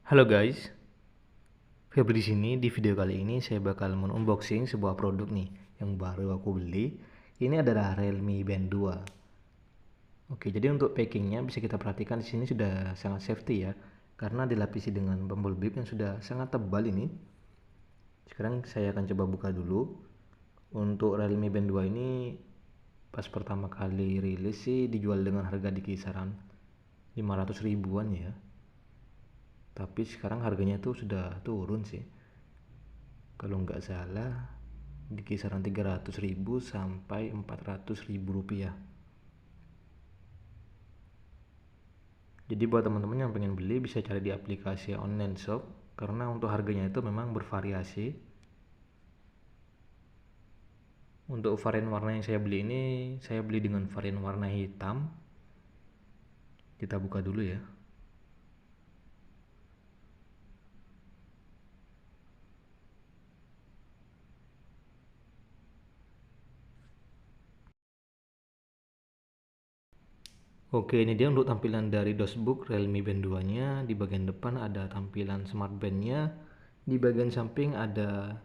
Halo guys, Febri di sini. Di video kali ini saya bakal unboxing sebuah produk nih yang baru aku beli. Ini adalah Realme Band 2. Oke, jadi untuk packingnya bisa kita perhatikan di sini sudah sangat safety ya, karena dilapisi dengan bumblebip yang sudah sangat tebal ini. Sekarang saya akan coba buka dulu. Untuk Realme Band 2 ini pas pertama kali rilis sih dijual dengan harga di kisaran 500 ribuan ya. Tapi sekarang harganya tuh sudah turun sih. Kalau nggak salah di kisaran 300.000 sampai 400.000 rupiah. Jadi buat teman-teman yang pengen beli bisa cari di aplikasi online shop, karena untuk harganya itu memang bervariasi. Untuk varian warna yang saya beli ini, saya beli dengan varian warna hitam. Kita buka dulu ya. Oke, ini dia untuk tampilan dari dashboard Realme Band 2 nya. Di bagian depan ada tampilan smart band nya. Di bagian samping ada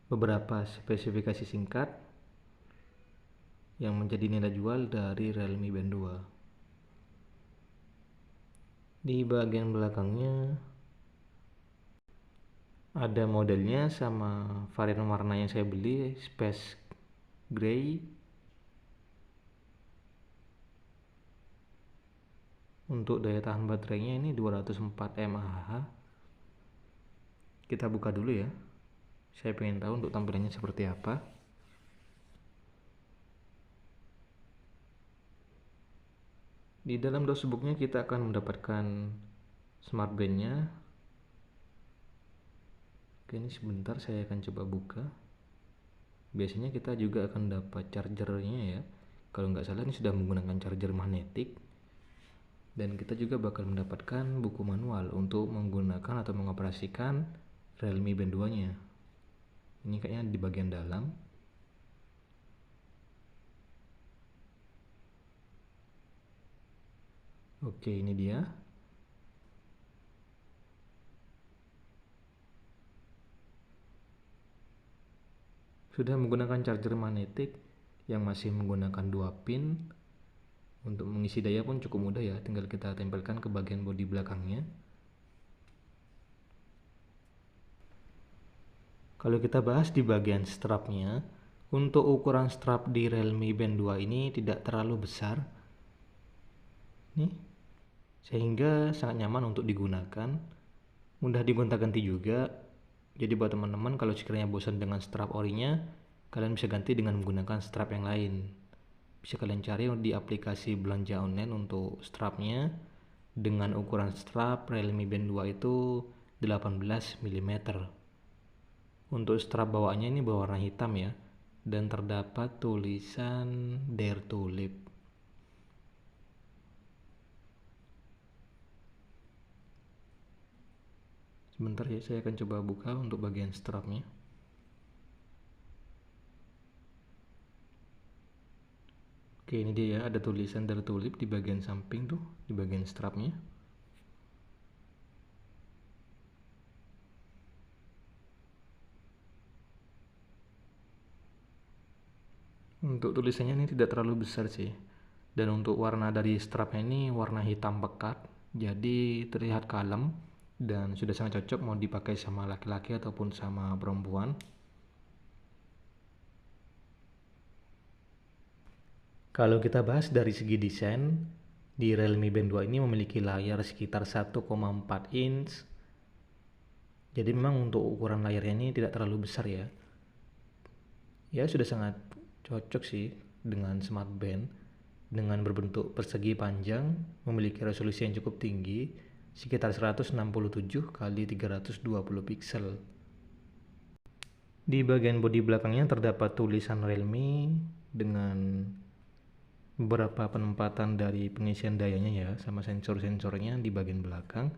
beberapa spesifikasi singkat yang menjadi nilai jual dari Realme Band 2. Di bagian belakangnya ada modelnya sama varian warna yang saya beli, Space Gray. Untuk daya tahan baterainya ini 204 mAh. Kita buka dulu ya. Saya pengen tahu untuk tampilannya seperti apa. Di dalam dashboardnya kita akan mendapatkan smart band-nya. Oke, ini sebentar saya akan coba buka. Biasanya kita juga akan dapat chargernya ya. Kalau nggak salah ini sudah menggunakan charger magnetik. Dan kita juga bakal mendapatkan buku manual untuk menggunakan atau mengoperasikan Realme Band 2 nya. Ini kayaknya di bagian dalam. Oke, ini dia. Sudah menggunakan charger magnetik yang masih menggunakan 2 pin. Untuk mengisi daya pun cukup mudah ya, tinggal kita tempelkan ke bagian bodi belakangnya. Kalau kita bahas di bagian strapnya, untuk ukuran strap di Realme Band 2 ini tidak terlalu besar nih, sehingga sangat nyaman untuk digunakan, mudah digonta-ganti juga. Jadi buat teman-teman kalau sekiranya bosan dengan strap orinya, kalian bisa ganti dengan menggunakan strap yang lain. Bisa kalian cari di aplikasi belanja online untuk strapnya. Dengan ukuran strap Realme Band 2 itu 18 mm. Untuk strap bawaannya ini berwarna hitam ya, dan terdapat tulisan Dare to Live. Sebentar ya, saya akan coba buka untuk bagian strapnya. Oke, ini dia ya, ada tulisan Dare to Live di bagian samping tuh, di bagian strapnya. Untuk tulisannya ini tidak terlalu besar sih. Dan untuk warna dari strapnya ini warna hitam pekat, jadi terlihat kalem dan sudah sangat cocok mau dipakai sama laki-laki ataupun sama perempuan. Kalau kita bahas dari segi desain, di Realme Band 2 ini memiliki layar sekitar 1,4 inch. Jadi memang untuk ukuran layarnya ini tidak terlalu besar ya. Ya sudah sangat cocok sih dengan smart band, dengan berbentuk persegi panjang, memiliki resolusi yang cukup tinggi, sekitar 167 kali 320 pixel. Di bagian bodi belakangnya terdapat tulisan Realme dengan beberapa penempatan dari pengisian dayanya ya, sama sensor-sensornya di bagian belakang.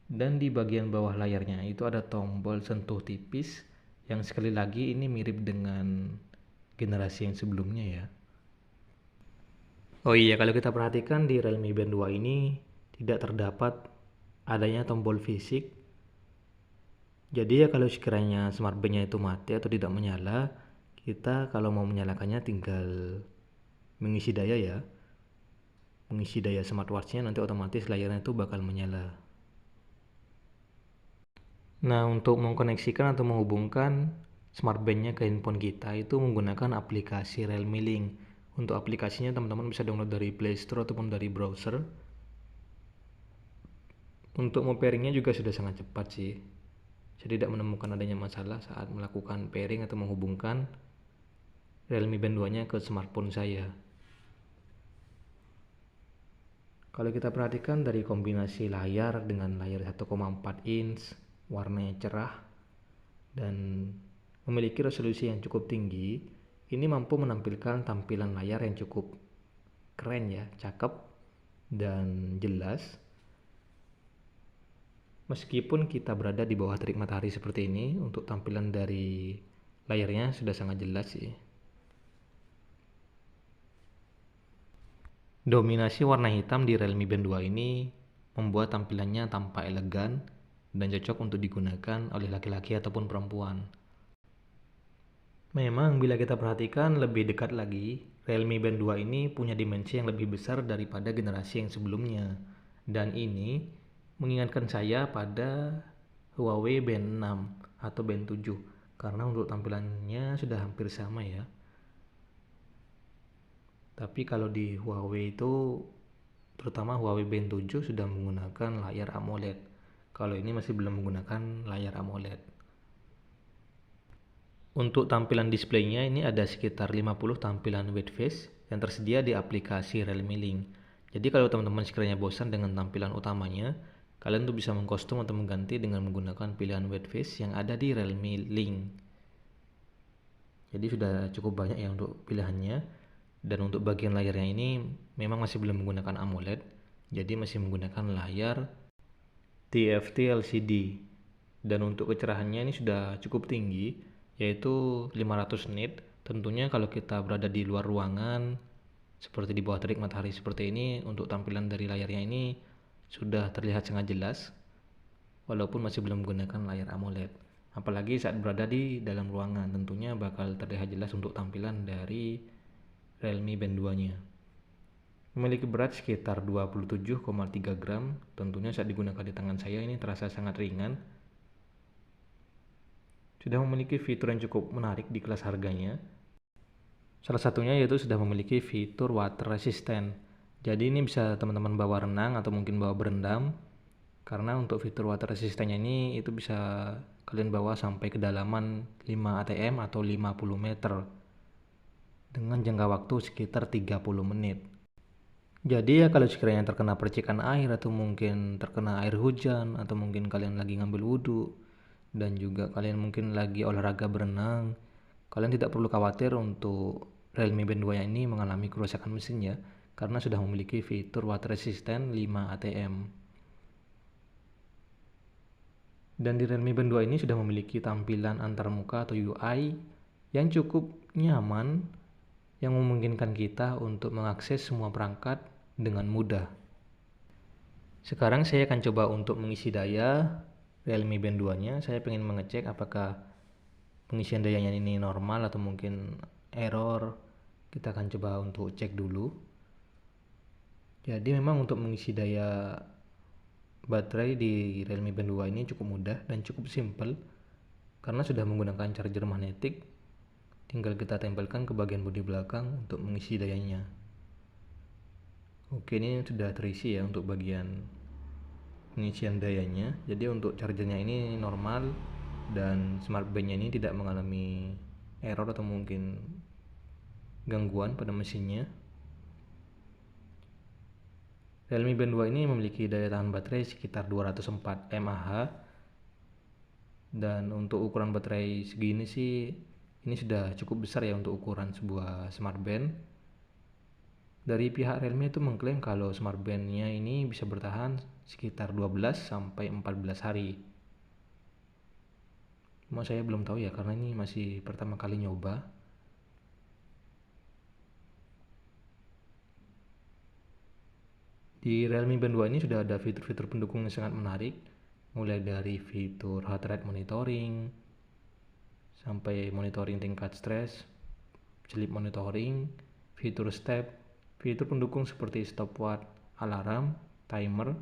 Dan di bagian bawah layarnya itu ada tombol sentuh tipis yang sekali lagi ini mirip dengan generasi yang sebelumnya ya. Oh iya, kalau kita perhatikan di Realme Band 2 ini tidak terdapat adanya tombol fisik. Jadi ya kalau sekiranya smartband-nya itu mati atau tidak menyala, kita kalau mau menyalakannya tinggal mengisi daya ya. Mengisi daya smartwatch-nya, nanti otomatis layarnya itu bakal menyala. Nah, untuk mengkoneksikan atau menghubungkan smartband-nya ke handphone kita itu menggunakan aplikasi Realme Link. Untuk aplikasinya teman-teman bisa download dari Play Store ataupun dari browser. Untuk pairingnya juga sudah sangat cepat sih. Saya tidak menemukan adanya masalah saat melakukan pairing atau menghubungkan Realme Band 2-nya ke smartphone saya. Kalau kita perhatikan dari kombinasi layar dengan layar 1,4 inch, warnanya cerah, dan memiliki resolusi yang cukup tinggi, ini mampu menampilkan tampilan layar yang cukup keren ya, cakep dan jelas. Meskipun kita berada di bawah terik matahari seperti ini, untuk tampilan dari layarnya sudah sangat jelas sih. Dominasi warna hitam di Realme Band 2 ini membuat tampilannya tampak elegan dan cocok untuk digunakan oleh laki-laki ataupun perempuan. Memang bila kita perhatikan lebih dekat lagi, Realme Band 2 ini punya dimensi yang lebih besar daripada generasi yang sebelumnya. Dan ini mengingatkan saya pada Huawei Band 6 atau Band 7, karena untuk tampilannya sudah hampir sama ya. Tapi kalau di Huawei itu, terutama Huawei Band 7 sudah menggunakan layar AMOLED. Kalau ini masih belum menggunakan layar AMOLED. Untuk tampilan displaynya ini ada sekitar 50 tampilan white face yang tersedia di aplikasi Realme Link. Jadi kalau teman-teman sekiranya bosan dengan tampilan utamanya, kalian tuh bisa mengkostum atau mengganti dengan menggunakan pilihan white face yang ada di Realme Link. Jadi sudah cukup banyak ya untuk pilihannya. Dan untuk bagian layarnya ini memang masih belum menggunakan AMOLED, jadi masih menggunakan layar TFT LCD. Dan untuk kecerahannya ini sudah cukup tinggi, yaitu 500 nit. Tentunya kalau kita berada di luar ruangan seperti di bawah terik matahari seperti ini, untuk tampilan dari layarnya ini sudah terlihat sangat jelas walaupun masih belum menggunakan layar AMOLED. Apalagi saat berada di dalam ruangan, tentunya bakal terlihat jelas untuk tampilan dari Realme Band 2-nya. Memiliki berat sekitar 27,3 gram. Tentunya saat digunakan di tangan saya ini terasa sangat ringan. Sudah memiliki fitur yang cukup menarik di kelas harganya. Salah satunya yaitu sudah memiliki fitur water resistant. Jadi ini bisa teman-teman bawa renang atau mungkin bawa berendam. Karena untuk fitur water resistance ini itu bisa kalian bawa sampai kedalaman 5 atm atau 50 meter dengan jangka waktu sekitar 30 menit. Jadi ya kalau sekiranya terkena percikan air atau mungkin terkena air hujan atau mungkin kalian lagi ngambil wudhu dan juga kalian mungkin lagi olahraga berenang, kalian tidak perlu khawatir untuk Realme Band 2 ini mengalami kerusakan mesinnya karena sudah memiliki fitur water resistant 5 atm. Dan di Realme Band 2 ini sudah memiliki tampilan antarmuka atau UI yang cukup nyaman, yang memungkinkan kita untuk mengakses semua perangkat dengan mudah. Sekarang saya akan coba untuk mengisi daya Realme Band 2-nya. Saya ingin mengecek apakah pengisian dayanya ini normal atau mungkin error. Kita akan coba untuk cek dulu. Jadi memang untuk mengisi daya baterai di Realme Band 2 ini cukup mudah dan cukup simple karena sudah menggunakan charger magnetik. Tinggal kita tempelkan ke bagian bodi belakang untuk mengisi dayanya. Oke, ini sudah terisi ya untuk bagian pengisian dayanya. Jadi untuk chargernya ini normal dan smartband-nya ini tidak mengalami error atau mungkin gangguan pada mesinnya. Realme Band 2 ini memiliki daya tahan baterai sekitar 204 mAh. Dan untuk ukuran baterai segini sih ini sudah cukup besar ya untuk ukuran sebuah smartband. Dari pihak Realme itu mengklaim kalau smartband-nya ini bisa bertahan sekitar 12 sampai 14 hari. Cuma saya belum tahu ya karena ini masih pertama kali nyoba. Di Di Realme Band 2 ini sudah ada fitur-fitur pendukung yang sangat menarik, mulai dari fitur heart rate monitoring, sampai monitoring tingkat stres, sleep monitoring, fitur step, fitur pendukung seperti stopwatch, alarm, timer,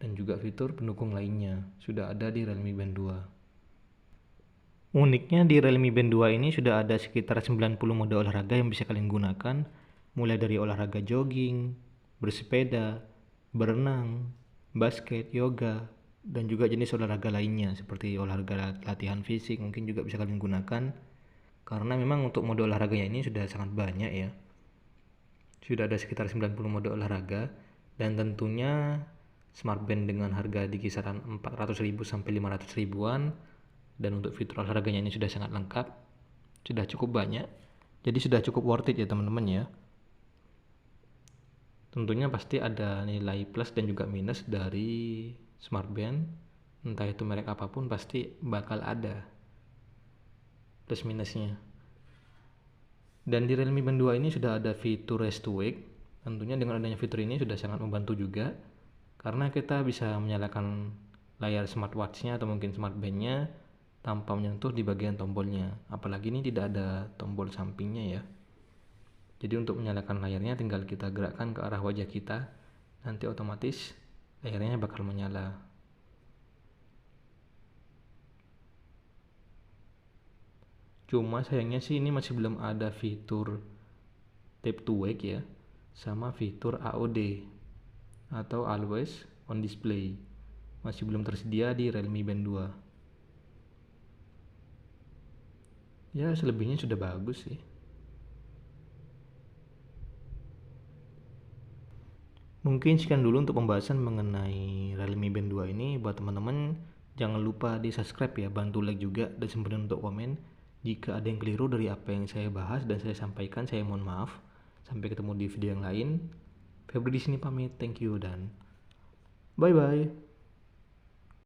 dan juga fitur pendukung lainnya sudah ada di Realme Band 2. Uniknya di Realme Band 2 ini sudah ada sekitar 90 mode olahraga yang bisa kalian gunakan, mulai dari olahraga jogging, bersepeda, berenang, basket, yoga, dan juga jenis olahraga lainnya seperti olahraga latihan fisik mungkin juga bisa kalian gunakan, karena memang untuk mode olahraganya ini sudah sangat banyak ya. Sudah ada sekitar 90 mode olahraga, dan tentunya smartband dengan harga di kisaran 400.000 sampai 500.000-an, dan untuk fitur olahraganya ini sudah sangat lengkap, sudah cukup banyak, jadi sudah cukup worth it ya teman-teman ya. Tentunya pasti ada nilai plus dan juga minus dari smartband, entah itu merek apapun pasti bakal ada plus minusnya. Dan di Realme Band 2 ini sudah ada fitur Race to Wake. Tentunya dengan adanya fitur ini sudah sangat membantu juga, karena kita bisa menyalakan layar smartwatch-nya atau mungkin smartband-nya tanpa menyentuh di bagian tombolnya. Apalagi ini tidak ada tombol sampingnya ya. Jadi untuk menyalakan layarnya tinggal kita gerakkan ke arah wajah kita, nanti otomatis layarnya bakal menyala. Cuma sayangnya sih ini masih belum ada fitur tap to wake ya, sama fitur AOD atau Always on Display. Masih belum tersedia di Realme Band 2. Ya selebihnya sudah bagus sih. Mungkin sekian dulu untuk pembahasan mengenai Realme Band 2 ini. Buat teman-teman jangan lupa di subscribe ya, bantu like juga, dan sempetin untuk komen. Jika ada yang keliru dari apa yang saya bahas dan saya sampaikan, saya mohon maaf. Sampai ketemu di video yang lain. Febri di sini pamit, thank you dan bye bye.